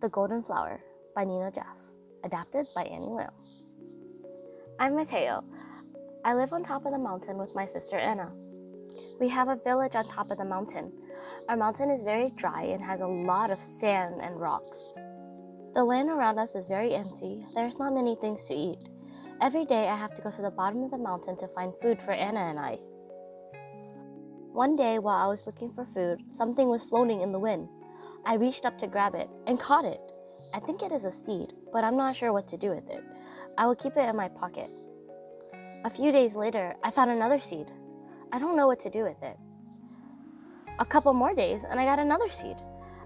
The Golden Flower by Nina Jaffe, adapted by Annie Liu. I'm Mateo. I live on top of the mountain with my sister Anna. We have a village on top of the mountain. Our mountain is very dry and has a lot of sand and rocks. The land around us is very empty. There's not many things to eat. Every day I have to go to the bottom of the mountain to find food for Anna and I. One day while I was looking for food, something was floating in the wind. I reached up to grab it and caught it. I think it is a seed, but I'm not sure what to do with it. I will keep it in my pocket. A few days later, I found another seed. I don't know what to do with it. A couple more days and I got another seed.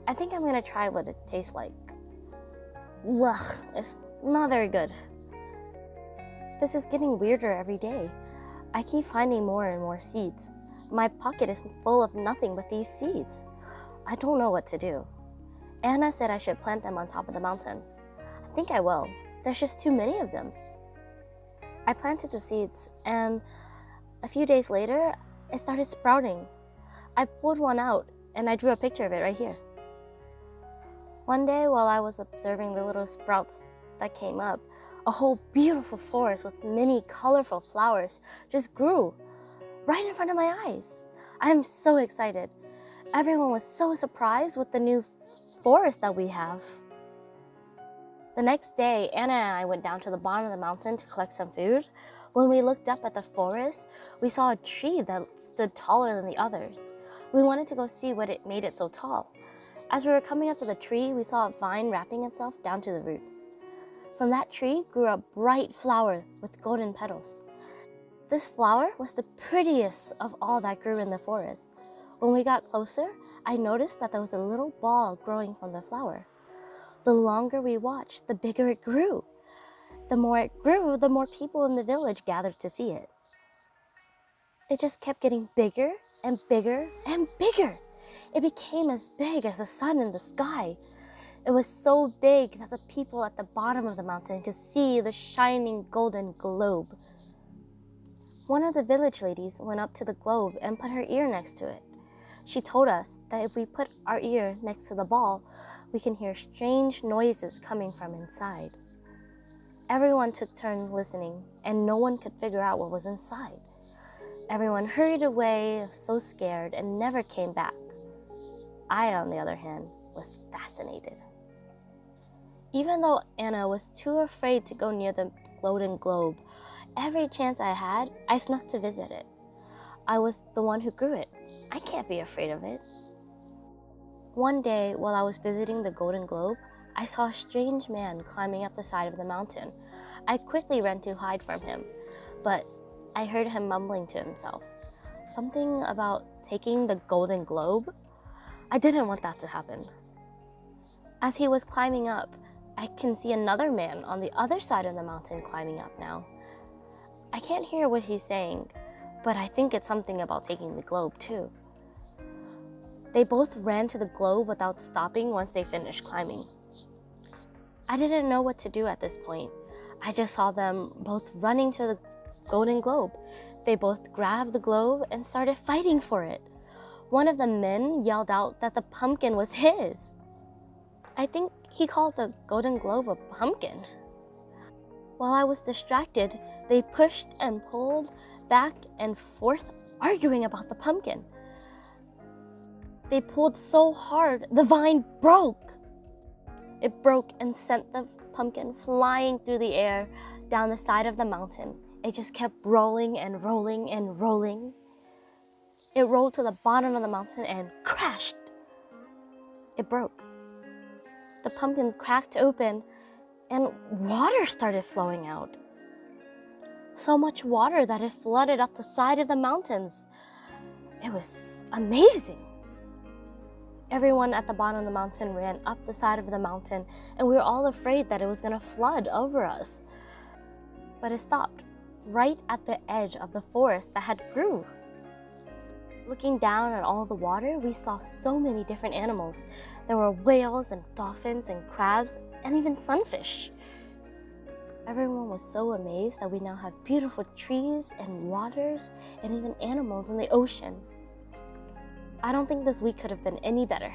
I think I'm gonna try what it tastes like. Ugh, it's not very good. This is getting weirder every day. I keep finding more and more seeds. My pocket is full of nothing but these seeds. I don't know what to do. Anna said I should plant them on top of the mountain. I think I will. There's just too many of them. I planted the seeds, and a few days later, it started sprouting. I pulled one out, and I drew a picture of it right here. One day, while I was observing the little sprouts that came up, a whole beautiful forest with many colorful flowers just grew right in front of my eyes. I am so excited. Everyone was so surprised with the new forest that we have. The next day, Anna and I went down to the bottom of the mountain to collect some food. When we looked up at the forest, we saw a tree that stood taller than the others. We wanted to go see what it made it so tall. As we were coming up to the tree, we saw a vine wrapping itself down to the roots. From that tree grew a bright flower with golden petals. This flower was the prettiest of all that grew in the forest. When we got closer, I noticed that there was a little ball growing from the flower. The longer we watched, the bigger it grew. The more it grew, the more people in the village gathered to see it. It just kept getting bigger and bigger and bigger. It became as big as the sun in the sky. It was so big that the people at the bottom of the mountain could see the shining golden globe. One of the village ladies went up to the globe and put her ear next to it. She told us that if we put our ear next to the ball, we can hear strange noises coming from inside. Everyone took turns listening, and no one could figure out what was inside. Everyone hurried away, so scared, and never came back. I, on the other hand, was fascinated. Even though Anna was too afraid to go near the golden globe, every chance I had, I snuck to visit it. I was the one who grew it. I can't be afraid of it. One day, while I was visiting the Golden Globe, I saw a strange man climbing up the side of the mountain. I quickly ran to hide from him, but I heard him mumbling to himself. Something about taking the Golden Globe? I didn't want that to happen. As he was climbing up, I can see another man on the other side of the mountain climbing up now. I can't hear what he's saying, but I think it's something about taking the globe too. They both ran to the globe without stopping once they finished climbing. I didn't know what to do at this point. I just saw them both running to the golden globe. They both grabbed the globe and started fighting for it. One of the men yelled out that the pumpkin was his. I think he called the golden globe a pumpkin. While I was distracted, they pushed and pulled back and forth, arguing about the pumpkin. They pulled so hard, the vine broke. It broke and sent the pumpkin flying through the air down the side of the mountain. It just kept rolling and rolling and rolling. It rolled to the bottom of the mountain and crashed. It broke. The pumpkin cracked open and water started flowing out. So much water that it flooded up the side of the mountains. It was amazing. Everyone at the bottom of the mountain ran up the side of the mountain, and we were all afraid that it was going to flood over us. But it stopped right at the edge of the forest that had grew. Looking down at all the water, we saw so many different animals. There were whales and dolphins and crabs and even sunfish. Everyone was so amazed that we now have beautiful trees and waters and even animals in the ocean. I don't think this week could have been any better.